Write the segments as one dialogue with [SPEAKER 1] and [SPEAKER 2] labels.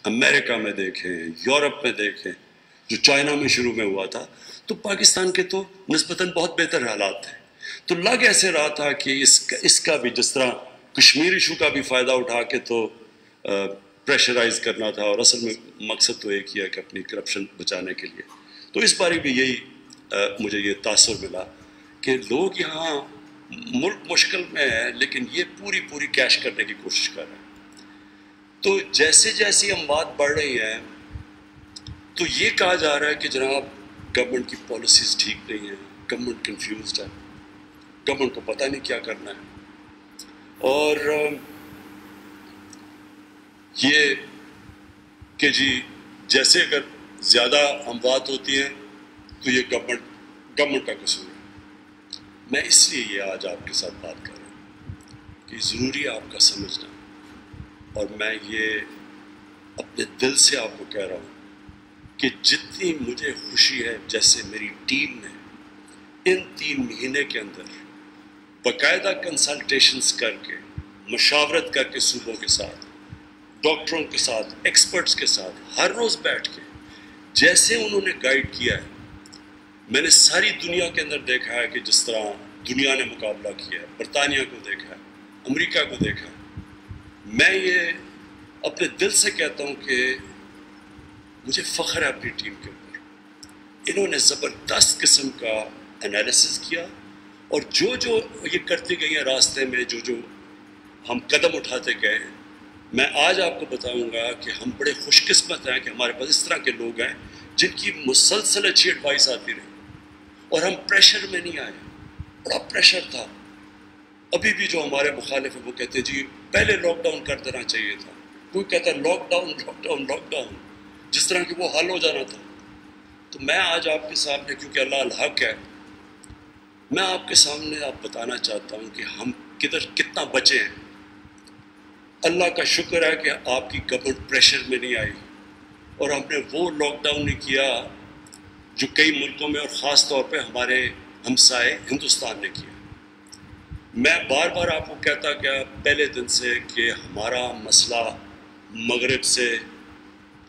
[SPEAKER 1] امریکہ میں دیکھیں، یورپ میں دیکھیں، جو چائنا میں شروع میں ہوا تھا، تو پاکستان کے تو نسبتاً بہت بہتر حالات تھے. تو لگ ایسے رہا تھا کہ اس کا بھی جس طرح کشمیر ایشو کا بھی فائدہ اٹھا کے تو پریشرائز کرنا تھا، اور اصل میں مقصد تو ایک ہی ہے کہ اپنی کرپشن بچانے کے لیے. تو اس باری بھی یہی مجھے یہ تاثر ملا کہ لوگ یہاں ملک مشکل میں ہے لیکن یہ پوری کیش کرنے کی کوشش کر رہے ہیں. تو جیسے جیسی اموات بڑھ رہی ہیں تو یہ کہا جا رہا ہے کہ جناب گورنمنٹ کی پالیسیز ٹھیک نہیں ہیں، گورنمنٹ کنفیوزڈ ہے، گورنمنٹ کو پتہ نہیں کیا کرنا ہے. اور یہ کہ جی جیسے اگر زیادہ اموات ہوتی ہیں تو یہ گورنمنٹ کا قصور ہے. میں اس لیے یہ آج آپ کے ساتھ بات کر رہا ہوں کہ ضروری ہے آپ کا سمجھنا، اور میں یہ اپنے دل سے آپ کو کہہ رہا ہوں کہ جتنی مجھے خوشی ہے جیسے میری ٹیم نے ان 3 مہینے کے اندر باقاعدہ کنسلٹیشنز کر کے، مشاورت کر کے صوبوں کے ساتھ، ڈاکٹروں کے ساتھ، ایکسپرٹس کے ساتھ ہر روز بیٹھ کے جیسے انہوں نے گائیڈ کیا ہے، میں نے ساری دنیا کے اندر دیکھا ہے کہ جس طرح دنیا نے مقابلہ کیا ہے، برطانیہ کو دیکھا ہے، امریکہ کو دیکھا ہے. میں یہ اپنے دل سے کہتا ہوں کہ مجھے فخر ہے اپنی ٹیم کے اوپر. انہوں نے زبردست قسم کا انالیسس کیا، اور جو یہ کرتے گئی ہیں راستے میں، جو ہم قدم اٹھاتے گئے ہیں، میں آج آپ کو بتاؤں گا کہ ہم بڑے خوش قسمت ہیں کہ ہمارے پاس اس طرح کے لوگ ہیں جن کی مسلسل اچھی ایڈوائس آتی رہی، اور ہم پریشر میں نہیں آئے. بڑا پریشر تھا. ابھی بھی جو ہمارے مخالف ہیں وہ کہتے ہیں جی پہلے لاک ڈاؤن کر دینا چاہیے تھا. کوئی کہتا ہے لاک ڈاؤن جس طرح کہ وہ حل ہو جانا تھا. تو میں آج آپ کے سامنے، کیونکہ اللہ الحق ہے، میں آپ کے سامنے آپ بتانا چاہتا ہوں کہ ہم کتنا بچے ہیں. اللہ کا شکر ہے کہ آپ کی گورنمنٹ پریشر میں نہیں آئی، اور ہم نے وہ لاک ڈاؤن نہیں کیا جو کئی ملکوں میں اور خاص طور پہ ہمارے ہمسائے ہندوستان نے کیا. میں بار آپ کو کہتا گیا پہلے دن سے کہ ہمارا مسئلہ مغرب سے،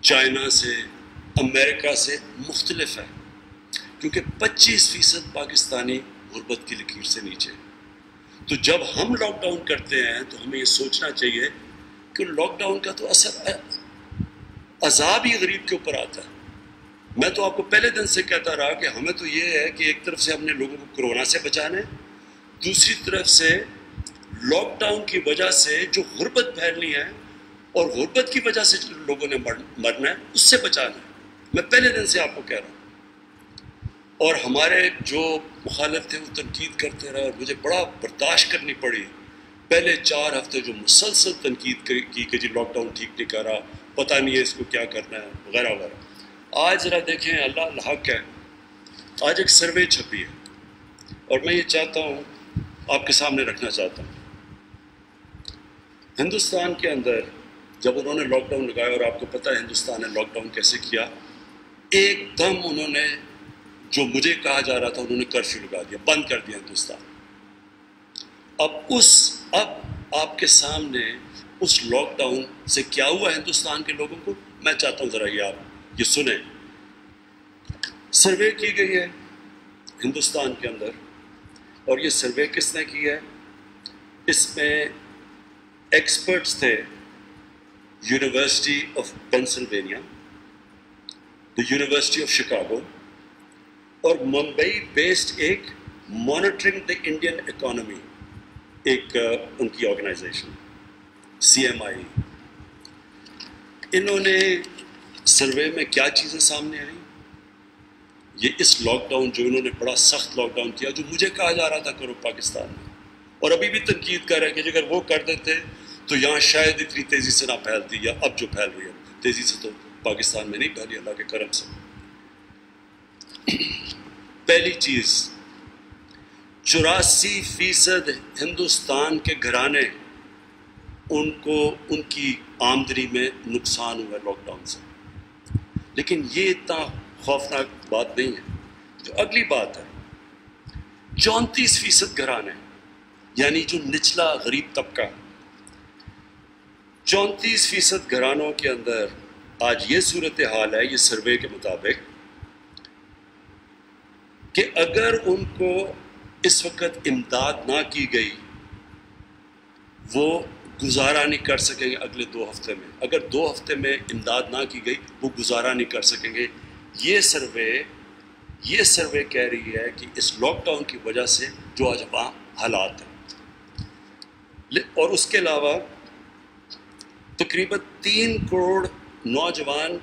[SPEAKER 1] چائنا سے، امریکہ سے مختلف ہے، کیونکہ 25% پاکستانی غربت کی لکیر سے نیچے. تو جب ہم لاک ڈاؤن کرتے ہیں تو ہمیں یہ سوچنا چاہیے کہ لاک ڈاؤن کا تو اثر عذاب ہی غریب کے اوپر آتا ہے. میں تو آپ کو پہلے دن سے کہتا رہا کہ ہمیں تو یہ ہے کہ ایک طرف سے ہم نے لوگوں کو کورونا سے بچانا ہے، دوسری طرف سے لاک ڈاؤن کی وجہ سے جو غربت پھیلنی ہے اور غربت کی وجہ سے جو لوگوں نے مرنا ہے اس سے بچانا ہے. میں پہلے دن سے آپ کو کہہ رہا ہوں. اور ہمارے جو مخالف تھے وہ تنقید کرتے رہے، اور مجھے بڑا برداشت کرنی پڑی. پہلے 4 ہفتے جو مسلسل تنقید کی کہ جی لاک ڈاؤن ٹھیک نہیں کر رہا، پتہ نہیں ہے اس کو کیا کرنا ہے، وغیرہ وغیرہ. آج ذرا دیکھیں، اللہ الحق ہے، آج ایک سروے چھپی ہے اور میں یہ چاہتا ہوں آپ کے سامنے رکھنا چاہتا ہوں. ہندوستان کے اندر جب انہوں نے لاک ڈاؤن لگایا، اور آپ کو پتہ ہے ہندوستان نے لاک ڈاؤن کیسے کیا، ایک دم انہوں نے جو مجھے کہا جا رہا تھا انہوں نے کرفیو لگا دیا، بند کر دیا ہندوستان. اب آپ کے سامنے اس لاک ڈاؤن سے کیا ہوا ہندوستان کے لوگوں کو، میں چاہتا ہوں ذرا یہ آپ یہ سنیں. سروے کی گئی ہے ہندوستان کے اندر، اور یہ سروے کس نے کی ہے؟ اس میں ایکسپرٹس تھے university of Pennsylvania, university of Chicago, اور ممبئی بیسڈ ایک مانیٹرنگ دی انڈین اکانومی ایک ان کی آرگنائزیشن CMI. انہوں نے سروے میں کیا چیزیں سامنے آئیں؟ یہ اس لاک ڈاؤن جو انہوں نے بڑا سخت لاک ڈاؤن کیا، جو مجھے کہا جا رہا تھا کرو پاکستان میں، اور ابھی بھی تنقید کر رہے ہیں کہ اگر وہ کر دیتے تو یہاں شاید اتنی تیزی سے نہ پھیلتی، یا اب جو پھیل رہی ہے تیزی سے تو پاکستان میں نہیں پھیلی اللہ کے کرم سے. پہلی چیز، 84% ہندوستان کے گھرانے ان کی آمدنی میں نقصان ہوا لاک ڈاؤن سے. لیکن یہ اتنا خوفناک بات نہیں ہے. جو اگلی بات ہے، 34% گھرانے، یعنی جو نچلا غریب طبقہ، 34% گھرانوں کے اندر آج یہ صورتحال ہے یہ سروے کے مطابق کہ اگر ان کو اس وقت امداد نہ کی گئی وہ گزارا نہیں کر سکیں گے اگلے 2 ہفتے میں. اگر 2 ہفتے میں امداد نہ کی گئی وہ گزارا نہیں کر سکیں گے. یہ سروے کہہ رہی ہے کہ اس لاک ڈاؤن کی وجہ سے جو آج وہاں حالات ہیں. اور اس کے علاوہ تقریباً 3 کروڑ نوجوان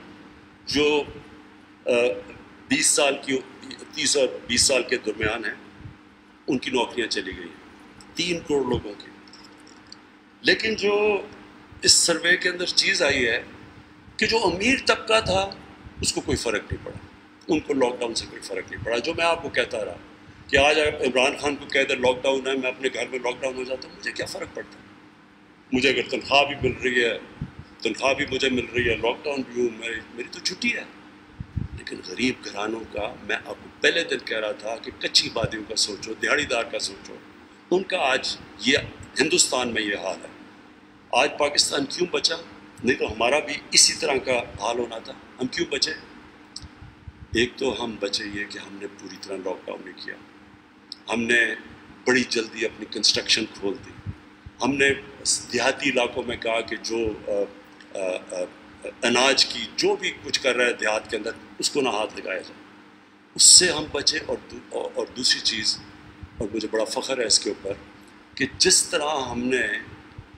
[SPEAKER 1] جو 30 اور 20 سال کے درمیان ہیں ان کی نوکریاں چلی گئی ہیں 3 کروڑ لوگوں کی. لیکن جو اس سروے کے اندر چیز آئی ہے کہ جو امیر طبقہ تھا اس کو کوئی فرق نہیں پڑا, ان کو لاک ڈاؤن سے کوئی فرق نہیں پڑا. جو میں آپ کو کہتا رہا کہ آج عمران خان کو کہہ دے لاک ڈاؤن ہے, میں اپنے گھر میں لاک ڈاؤن ہو جاتا ہوں, مجھے کیا فرق پڑتا ہے؟ مجھے اگر تنخواہ بھی مل رہی ہے, تنخواہ بھی مجھے مل رہی ہے, لاک ڈاؤن بھی ہوں, میری تو چھٹی ہے. لیکن غریب گھرانوں کا, میں آپ کو پہلے دن کہہ رہا تھا کہ کچی بادیوں کا سوچو, دیہڑی دار کا سوچو, ان کا آج یہ ہندوستان میں یہ حال ہے. آج پاکستان کیوں بچا؟ نہیں تو ہمارا بھی اسی طرح کا حال ہونا تھا. ہم کیوں بچے؟ ایک تو ہم بچے یہ کہ ہم نے پوری طرح لاک ڈاؤن نہیں کیا, ہم نے بڑی جلدی اپنی کنسٹرکشن کھول دی, ہم نے دیہاتی علاقوں میں کہا کہ جو اناج کی جو بھی کچھ کر رہا ہے دیہات کے اندر اس کو نہ ہاتھ لگایا جائے. اس سے ہم بچے. اور دوسری چیز, اور مجھے بڑا فخر ہے اس کے اوپر, کہ جس طرح ہم نے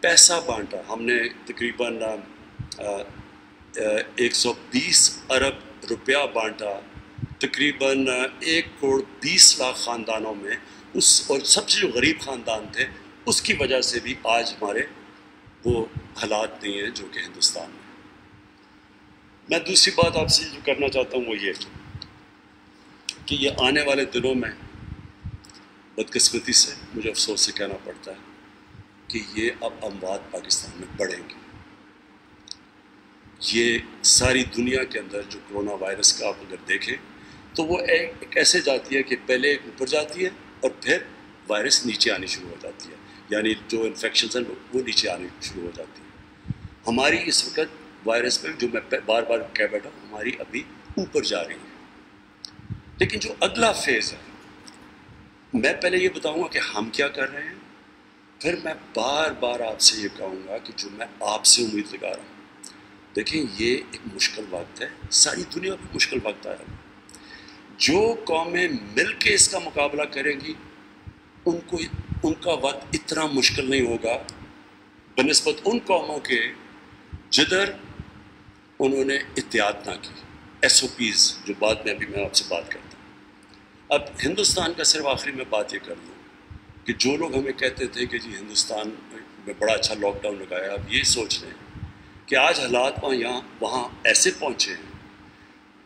[SPEAKER 1] پیسہ بانٹا, ہم نے تقریباً 120 ارب روپیہ بانٹا تقریباً 1 کروڑ 20 لاکھ خاندانوں میں, اور سب سے جو غریب خاندان تھے اس کی وجہ سے بھی آج ہمارے وہ حالات نہیں ہیں جو کہ ہندوستان میں. میں دوسری بات آپ سے جو کرنا چاہتا ہوں وہ یہ کہ یہ آنے والے دنوں میں بدقسمتی سے مجھے افسوس سے کہنا پڑتا ہے کہ یہ اب اموات پاکستان میں بڑھیں گی. یہ ساری دنیا کے اندر جو کرونا وائرس کا آپ اگر دیکھیں تو وہ ایک ایسے جاتی ہے کہ پہلے ایک اوپر جاتی ہے اور پھر وائرس نیچے آنی شروع ہو جاتی ہے, یعنی جو انفیکشنز ہیں وہ نیچے آنی شروع ہو جاتی ہے. ہماری اس وقت وائرس میں جو میں بار بار کہہ بیٹھا ہوں ہماری ابھی اوپر جا رہی ہے. لیکن جو اگلا فیز ہے, میں پہلے یہ بتاؤں گا کہ ہم کیا کر رہے ہیں, پھر میں بار بار آپ سے یہ کہوں گا کہ جو میں آپ سے امید لگا رہا ہوں. دیکھیں یہ ایک مشکل وقت ہے, ساری دنیا میں مشکل وقت آیا. جو قومیں مل کے اس کا مقابلہ کریں گی ان کا وقت اتنا مشکل نہیں ہوگا بنسبت ان قوموں کے جدھر انہوں نے احتیاط نہ کی, ایس او پیز جو بعد میں ابھی میں آپ سے بات کرتا ہوں. اب ہندوستان کا صرف آخری میں بات یہ کر دوں کہ جو لوگ ہمیں کہتے تھے کہ جی ہندوستان میں بڑا اچھا لاک ڈاؤن لگایا, اب یہ سوچ لیں کہ آج حالات وہاں ایسے پہنچے ہیں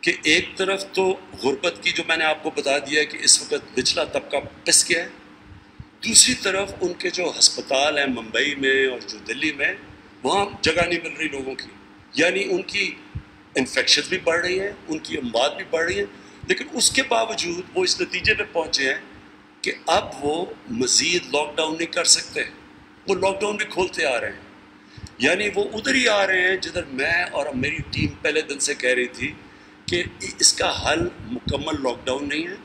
[SPEAKER 1] کہ ایک طرف تو غربت کی جو میں نے آپ کو بتا دیا کہ اس وقت نچلا طبقہ پس گیا ہے, دوسری طرف ان کے جو ہسپتال ہیں ممبئی میں اور جو دلی میں وہاں جگہ نہیں مل رہی لوگوں کی, یعنی ان کی انفیکشن بھی بڑھ رہی ہیں, ان کی اموات بھی بڑھ رہی ہیں. لیکن اس کے باوجود وہ اس نتیجے پہ پہنچے ہیں کہ اب وہ مزید لاک ڈاؤن نہیں کر سکتے, وہ لاک ڈاؤن بھی کھولتے آ رہے ہیں. یعنی وہ ادھر ہی آ رہے ہیں جدھر میں اور میری ٹیم پہلے دن سے کہہ رہی تھی کہ اس کا حل مکمل لاک ڈاؤن نہیں ہے,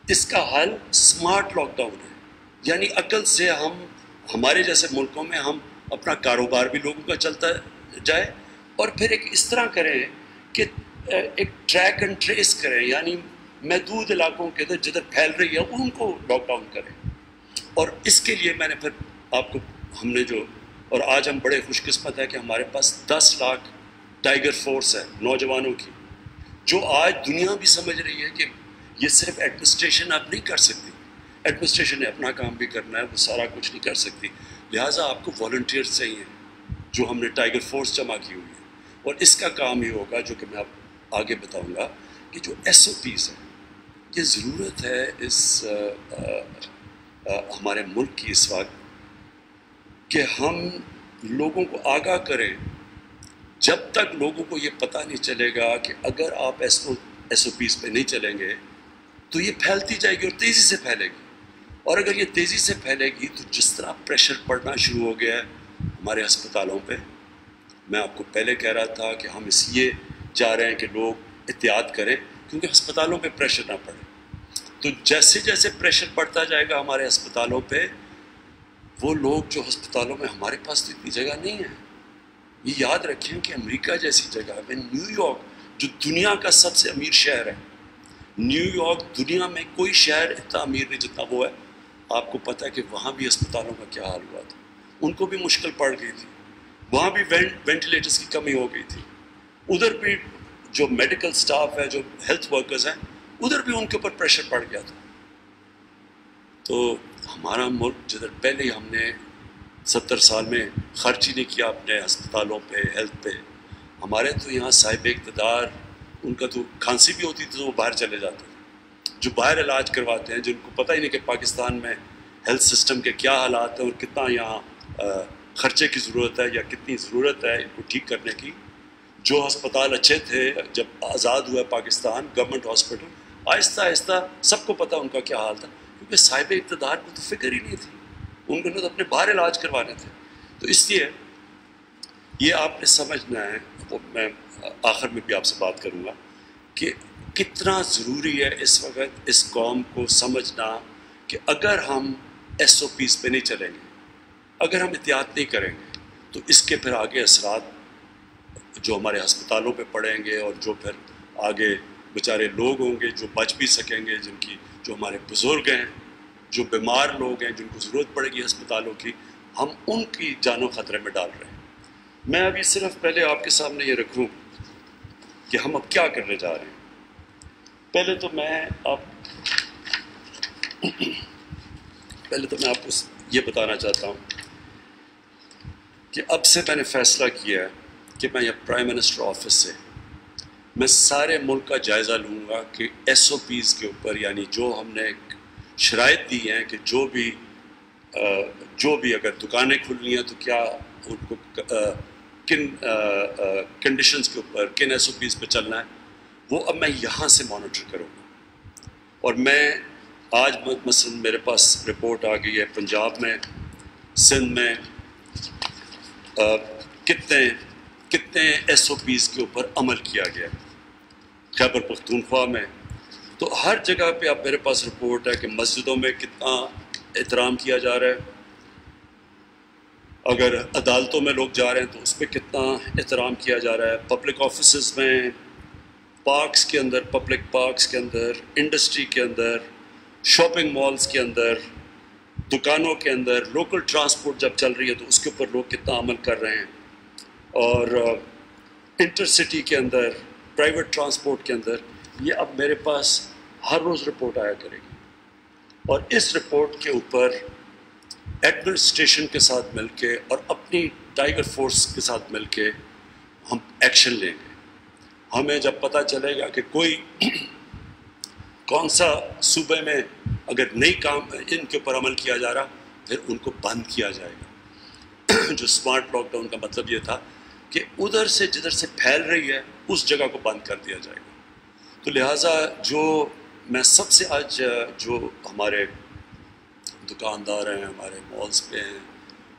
[SPEAKER 1] اس کا حل سمارٹ لاک ڈاؤن ہے. یعنی عقل سے ہمارے جیسے ملکوں میں ہم اپنا کاروبار بھی لوگوں کا چلتا جائے, اور پھر ایک اس طرح کریں کہ ایک ٹریک اینڈ ٹریس کریں, یعنی محدود علاقوں کے اندر جدھر پھیل رہی ہے ان کو لاک ڈاؤن کریں. اور اس کے لیے میں نے پھر آپ کو ہم نے جو, اور آج ہم بڑے خوش قسمت ہیں کہ ہمارے پاس 10 لاکھ ٹائیگر فورس ہے نوجوانوں کی, جو آج دنیا بھی سمجھ رہی ہے کہ یہ صرف ایڈمنسٹریشن اب نہیں کر سکتی, ایڈمنسٹریشن نے اپنا کام بھی کرنا ہے, وہ سارا کچھ نہیں کر سکتی. لہٰذا آپ کو والنٹیئر چاہیے جو ہم نے ٹائیگر فورس جمع کی ہوئی ہے. اور اس کا کام یہ ہوگا جو کہ میں آپ آگے بتاؤں گا کہ جو ایس او پیز ہے, یہ ضرورت ہے اس ہمارے ملک کی اس وقت کہ ہم لوگوں کو آگاہ کریں. جب تک لوگوں کو یہ پتہ نہیں چلے گا کہ اگر آپ ایس او پیز پہ نہیں چلیں گے تو یہ پھیلتی جائے گی اور تیزی سے پھیلے گی. اور اگر یہ تیزی سے پھیلے گی تو جس طرح پریشر پڑنا شروع ہو گیا ہے ہمارے ہسپتالوں پہ, میں آپ کو پہلے کہہ رہا تھا کہ ہم اس لیے چاہ رہے ہیں کہ لوگ احتیاط کریں کیونکہ ہسپتالوں پہ پریشر نہ پڑے. تو جیسے جیسے پریشر پڑتا جائے گا ہمارے ہسپتالوں پہ، وہ لوگ جو ہسپتالوں میں، ہمارے پاس تو اتنی جگہ نہیں ہے. یہ یاد رکھیں کہ امریکہ جیسی جگہ میں، نیو یارک جو دنیا کا سب سے امیر شہر ہے، نیو یارک دنیا میں کوئی شہر اتنا امیر نہیں جتنا وہ ہے. آپ کو پتہ ہے کہ وہاں بھی ہسپتالوں کا کیا حال ہوا تھا، ان کو بھی مشکل پڑ گئی تھی، وہاں بھی وینٹیلیٹرز کی کمی ہو گئی تھی. ادھر بھی جو میڈیکل سٹاف ہے، جو ہیلتھ ورکرز ہیں، ادھر بھی ان کے اوپر پریشر پڑ گیا تھا. تو ہمارا ملک جدھر پہلے ہم نے 70 سال میں خرچ ہی نہیں کیا اپنے ہسپتالوں پہ، ہیلتھ پہ. ہمارے تو یہاں صاحب اقتدار، ان کا تو کھانسی بھی ہوتی تھی تو وہ باہر چلے جاتے ہیں، جو باہر علاج کرواتے ہیں، جن کو پتہ ہی نہیں کہ پاکستان میں ہیلتھ سسٹم کے کیا حالات ہیں اور کتنا یہاں خرچے کی ضرورت ہے یا کتنی ضرورت ہے ان کو ٹھیک کرنے کی. جو ہسپتال اچھے تھے جب آزاد ہوا پاکستان، گورنمنٹ ہاسپٹل، آہستہ آہستہ سب کو پتہ ان کا کیا حال تھا، کیونکہ صاحب اقتدار کو تو فکر ہی نہیں تھی، ان کو تو اپنے باہر علاج کروانے تھے. تو اس لیے یہ آپ نے سمجھنا ہے، وہ میں آخر میں بھی آپ سے بات کروں گا کہ کتنا ضروری ہے اس وقت اس قوم کو سمجھنا کہ اگر ہم ایس او پیز پہ نہیں چلیں گے، اگر ہم احتیاط نہیں کریں گے تو اس کے پھر آگے اثرات جو ہمارے ہسپتالوں پہ پڑیں گے، اور جو پھر آگے بیچارے لوگ ہوں گے جو بچ بھی سکیں گے، جن کی، جو ہمارے بزرگ ہیں، جو بیمار لوگ ہیں، جن کو ضرورت پڑے گی ہسپتالوں کی، ہم ان کی جانوں خطرے میں ڈال رہے ہیں. میں ابھی صرف پہلے آپ کے سامنے یہ رکھوں کہ ہم اب کیا کرنے جا رہے ہیں. پہلے تو میں آپ کو یہ بتانا چاہتا ہوں کہ اب سے میں نے فیصلہ کیا ہے کہ میں یہ پرائم منسٹر آفس سے میں سارے ملک کا جائزہ لوں گا کہ ایس او پیز کے اوپر، یعنی جو ہم نے شرائط دی ہیں کہ جو بھی اگر دکانیں کھلنی ہیں تو کیا ان کو کن کنڈیشنز کے اوپر، کن ایس او پیز پہ چلنا ہے، وہ اب میں یہاں سے مانیٹر کروں گا. اور میں آج مثلا میرے پاس رپورٹ آ گئی ہے پنجاب میں، سندھ میں کتنے ایس او پیز کے اوپر عمل کیا گیا، خیبر پختونخوا میں. تو ہر جگہ پہ اب میرے پاس رپورٹ ہے کہ مسجدوں میں کتنا احترام کیا جا رہا ہے، اگر عدالتوں میں لوگ جا رہے ہیں تو اس پہ کتنا احترام کیا جا رہا ہے، پبلک آفیسز میں، پارکس کے اندر، پبلک پارکس کے اندر، انڈسٹری کے اندر، شاپنگ مالز کے اندر، دکانوں کے اندر، لوکل ٹرانسپورٹ جب چل رہی ہے تو اس کے اوپر لوگ کتنا عمل کر رہے ہیں، اور انٹر سٹی کے اندر، پرائیویٹ ٹرانسپورٹ کے اندر. یہ اب میرے پاس ہر روز رپورٹ آیا کرے گی، اور اس رپورٹ کے اوپر ایڈمنسٹریشن کے ساتھ مل کے اور اپنی ٹائیگر فورس کے ساتھ مل کے ہم ایکشن لیں گے. ہمیں جب پتہ چلے گا کہ کوئی کون سا صوبے میں اگر نئی کام ان کے اوپر عمل کیا جا رہا، پھر ان کو بند کیا جائے گا. جو اسمارٹ لاک ڈاؤن کا مطلب یہ تھا کہ ادھر سے جدھر سے پھیل رہی ہے اس جگہ کو بند کر دیا جائے گا. تو لہٰذا جو میں سب سے آج جو ہمارے دکاندار ہیں، ہمارے مالز پہ ہیں،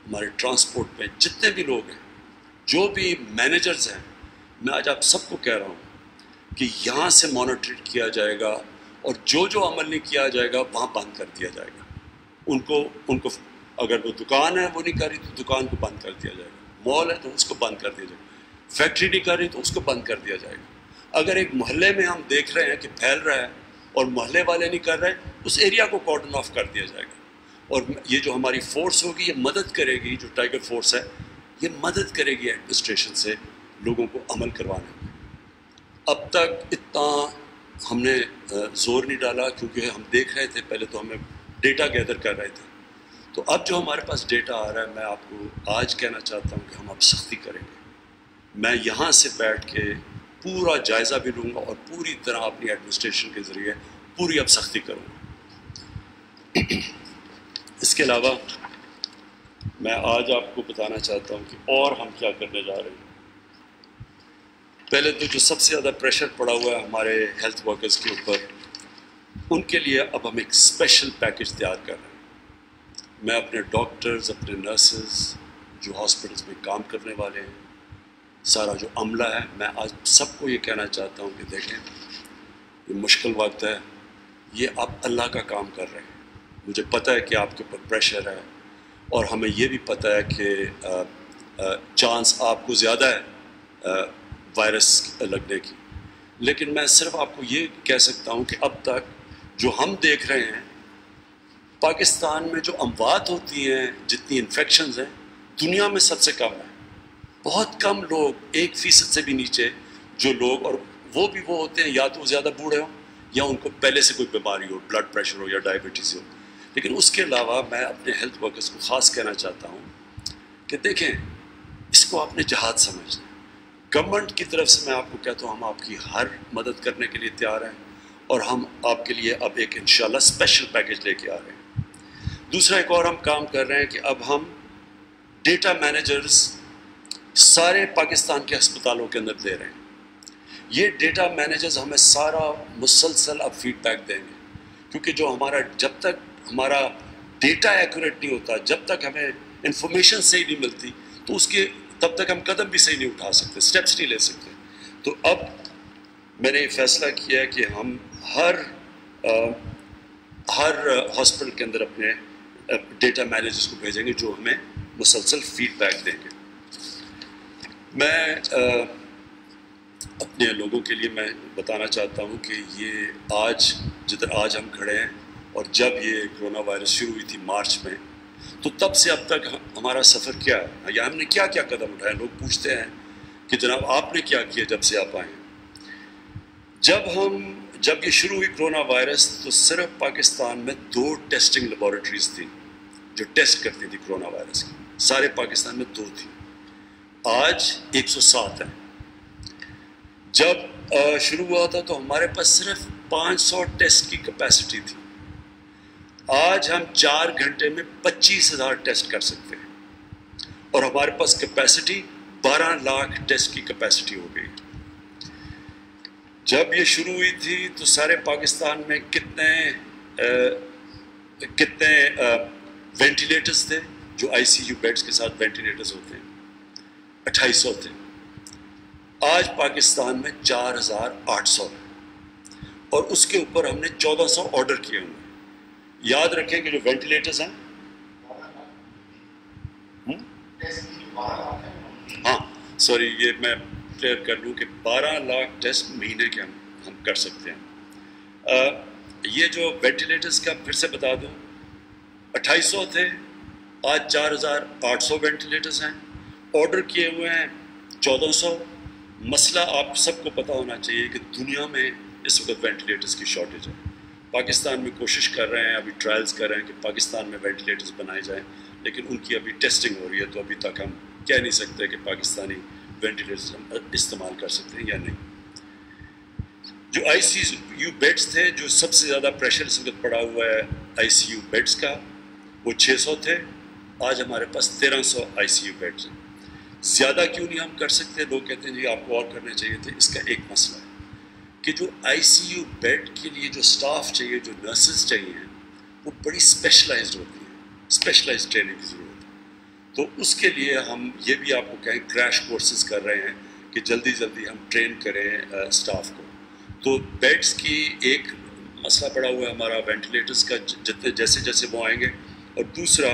[SPEAKER 1] ہمارے ٹرانسپورٹ پہ جتنے بھی لوگ ہیں، جو بھی مینیجرز ہیں، میں آج آپ سب کو کہہ رہا ہوں کہ یہاں سے مانیٹر کیا جائے گا، اور جو عمل نہیں کیا جائے گا وہاں بند کر دیا جائے گا. ان کو اگر وہ دکان ہے وہ نہیں کر رہی تو دکان کو بند کر دیا جائے گا، مال ہے تو اس کو بند کر دیا جائے گا، فیکٹری نہیں کر رہی تو اس کو بند کر دیا جائے گا. اگر ایک محلے میں ہم دیکھ رہے ہیں کہ پھیل رہا ہے اور محلے والے نہیں کر رہے، اس ایریا کو کارڈن آف کر دیا جائے گا. اور یہ جو ہماری فورس ہوگی یہ مدد کرے گی، جو ٹائیگر فورس ہے یہ مدد کرے گی ایڈمنسٹریشن سے لوگوں کو عمل کروانے میں. اب تک اتنا ہم نے زور نہیں ڈالا کیونکہ ہم دیکھ رہے تھے، پہلے تو ہمیں ڈیٹا گیدر کر رہے تھے. تو اب جو ہمارے پاس ڈیٹا آ رہا ہے، میں آپ کو آج کہنا چاہتا ہوں کہ ہم اب سختی کریں گے. میں یہاں سے بیٹھ کے پورا جائزہ بھی لوں گا اور پوری طرح اپنی ایڈمنسٹریشن کے ذریعے پوری اب سختی کروں گا. اس کے علاوہ میں آج آپ کو بتانا چاہتا ہوں کہ اور ہم کیا کرنے جا رہے ہیں. پہلے تو جو سب سے زیادہ پریشر پڑا ہوا ہے ہمارے ہیلتھ ورکرز کے اوپر، ان کے لیے اب ہم ایک اسپیشل پیکج تیار کر رہے ہیں. میں اپنے ڈاکٹرز، اپنے نرسز جو ہاسپٹلس میں کام کرنے والے ہیں، سارا جو عملہ ہے، میں آج سب کو یہ کہنا چاہتا ہوں کہ دیکھیں یہ مشکل وقت ہے، یہ آپ اللہ کا کام کر رہے ہیں. مجھے پتہ ہے کہ آپ کے اوپر پریشر ہے، اور ہمیں یہ بھی پتہ ہے کہ چانس آپ کو زیادہ ہے وائرس لگنے کی، لیکن میں صرف آپ کو یہ کہہ سکتا ہوں کہ اب تک جو ہم دیکھ رہے ہیں پاکستان میں جو اموات ہوتی ہیں، جتنی انفیکشنز ہیں، دنیا میں سب سے کم ہے. بہت کم لوگ، 1% سے بھی نیچے جو لوگ، اور وہ بھی وہ ہوتے ہیں یا تو زیادہ بوڑھے ہوں یا ان کو پہلے سے کوئی بیماری ہو، بلڈ پریشر ہو یا ڈائبٹیز ہو. لیکن اس کے علاوہ میں اپنے ہیلتھ ورکرز کو خاص کہنا چاہتا ہوں کہ دیکھیں اس کو آپ نے جہاد سمجھنا. گورنمنٹ کی طرف سے میں آپ کو کہتا ہوں ہم آپ کی ہر مدد کرنے کے لیے تیار ہیں، اور ہم آپ کے لیے اب ایک انشاءاللہ اسپیشل پیکج لے کے آ رہے ہیں. دوسرا ایک اور ہم کام کر رہے ہیں کہ اب ہم ڈیٹا مینیجرز سارے پاکستان کے ہسپتالوں کے اندر دے رہے ہیں. یہ ڈیٹا مینیجرز ہمیں سارا مسلسل اب فیڈ بیک دیں گے، کیونکہ جو ہمارا جب تک ہمارا ڈیٹا ایکوریٹ نہیں ہوتا، جب تک ہمیں انفارمیشن صحیح نہیں ملتی، تو اس کے تب تک ہم قدم بھی صحیح نہیں اٹھا سکتے، سٹیپس نہیں لے سکتے. تو اب میں نے یہ فیصلہ کیا ہے کہ ہم ہر ہاسپٹل کے اندر اپنے ڈیٹا مینیجرز کو بھیجیں گے جو ہمیں مسلسل فیڈ بیک دیں گے. میں اپنے لوگوں کے لیے میں بتانا چاہتا ہوں کہ یہ آج جدھر آج ہم کھڑے ہیں، اور جب یہ کرونا وائرس شروع ہوئی تھی مارچ میں، تو تب سے اب تک ہمارا سفر کیا ہے یا ہم نے کیا کیا قدم اٹھائے. لوگ پوچھتے ہیں کہ جناب آپ نے کیا کیا جب سے آپ آئے ہیں. جب یہ شروع ہوئی کرونا وائرس تو صرف پاکستان میں 2 ٹیسٹنگ لیبارٹریز تھیں جو ٹیسٹ کرتی تھی کرونا وائرس کی. سارے پاکستان میں 2 تھیں، آج 107 ہیں. جب شروع ہوا تھا تو ہمارے پاس صرف 500 ٹیسٹ کی کیپیسٹی تھی. آج ہم 4 گھنٹے میں 25,000 ٹیسٹ کر سکتے ہیں، اور ہمارے پاس کیپیسٹی 12 لاکھ ٹیسٹ کی کیپیسٹی ہو گئی. جب یہ شروع ہوئی تھی تو سارے پاکستان میں کتنے وینٹیلیٹرز تھے جو ICU بیڈز کے ساتھ وینٹیلیٹرز ہوتے ہیں؟ 2800 تھے. آج پاکستان میں 4,800 ہے، اور اس کے اوپر ہم نے 1,400 آرڈر کیے ہوئے ہیں. یاد رکھیں کہ جو وینٹیلیٹرز ہیں، ہاں سوری یہ میں کلیئر کر لوں کہ 12 لاکھ ٹیسٹ مہینے کے ہم کر سکتے ہیں. یہ جو وینٹیلیٹرز کا پھر سے بتا دوں، 2800 تھے، آج 4,800 وینٹیلیٹرز ہیں، آرڈر کیے ہوئے ہیں 1,400. مسئلہ آپ سب کو پتہ ہونا چاہیے کہ دنیا میں اس وقت وینٹیلیٹرز کی شارٹیج ہے. پاکستان میں کوشش کر رہے ہیں، ابھی ٹرائلز کر رہے ہیں کہ پاکستان میں وینٹیلیٹرز بنائے جائیں، لیکن ان کی ابھی ٹیسٹنگ ہو رہی ہے، تو ابھی تک ہم کہہ نہیں سکتے کہ پاکستانی وینٹیلیٹرز ہم استعمال کر سکتے ہیں یا نہیں. جو ICU بیڈز تھے، جو سب سے زیادہ پریشر اس وقت پڑا ہوا ہے ICU بیڈز کا، وہ 600 تھے. آج ہمارے پاس 1300 ICU بیڈز ہیں. زیادہ کیوں نہیں ہم کر سکتے؟ لوگ کہتے ہیں جی آپ کو اور کرنے چاہیے تھے. اس کا ایک مسئلہ ہے کہ جو ICU بیڈ کے لیے جو سٹاف چاہیے، جو نرسز چاہیے، وہ بڑی اسپیشلائزڈ ہوتی ہیں، اسپیشلائزڈ ٹریننگ کی ضرورت ہے. تو اس کے لیے ہم یہ بھی آپ کو کہیں کریش کورسز کر رہے ہیں کہ جلدی جلدی ہم ٹرین کریں سٹاف کو. تو بیڈز کی ایک مسئلہ پڑا ہوا ہے ہمارا وینٹیلیٹرز کا، جیسے جیسے وہ آئیں گے، اور دوسرا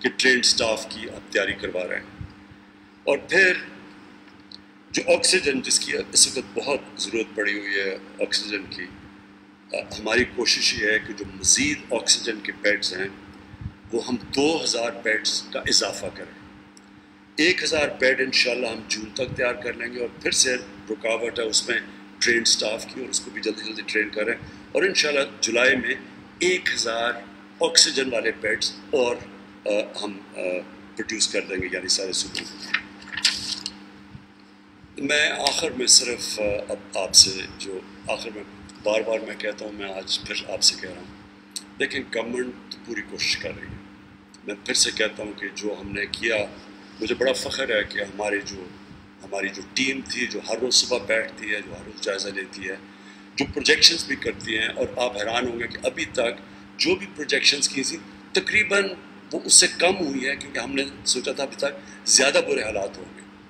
[SPEAKER 1] کہ ٹرینڈ سٹاف کی آپ تیاری کروا رہے ہیں. اور پھر جو آکسیجن، جس کی اس وقت بہت ضرورت پڑی ہوئی ہے آکسیجن کی، ہماری کوشش یہ ہے کہ جو مزید آکسیجن کے بیڈز ہیں وہ ہم 2,000 بیڈز کا اضافہ کریں. 1,000 بیڈ انشاءاللہ ہم جون تک تیار کر لیں گے، اور پھر سے رکاوٹ ہے اس میں ٹرینڈ سٹاف کی، اور اس کو بھی جلدی جلدی ٹرین کریں. اور انشاءاللہ جولائی میں 1,000 آکسیجن والے بیڈز اور ہم پروڈیوس کر دیں گے، یعنی سارے صوبوں میں. میں آخر میں صرف اب آپ سے جو آخر میں بار بار میں کہتا ہوں، میں آج پھر آپ سے کہہ رہا ہوں، دیکھیں گورنمنٹ تو پوری کوشش کر رہی ہے. میں پھر سے کہتا ہوں کہ جو ہم نے کیا، مجھے بڑا فخر ہے کہ ہماری جو ٹیم تھی، جو ہر روز صبح بیٹھتی ہے، جو ہر روز جائزہ لیتی ہے، جو پروجیکشنز بھی کرتی ہیں. اور آپ حیران ہوں گے کہ ابھی تک جو بھی پروجیکشنز کی تھی تقریباً وہ اس سے کم ہوئی ہے، کیونکہ ہم نے سوچا تھا ابھی تک زیادہ برے حالات ہوں گے.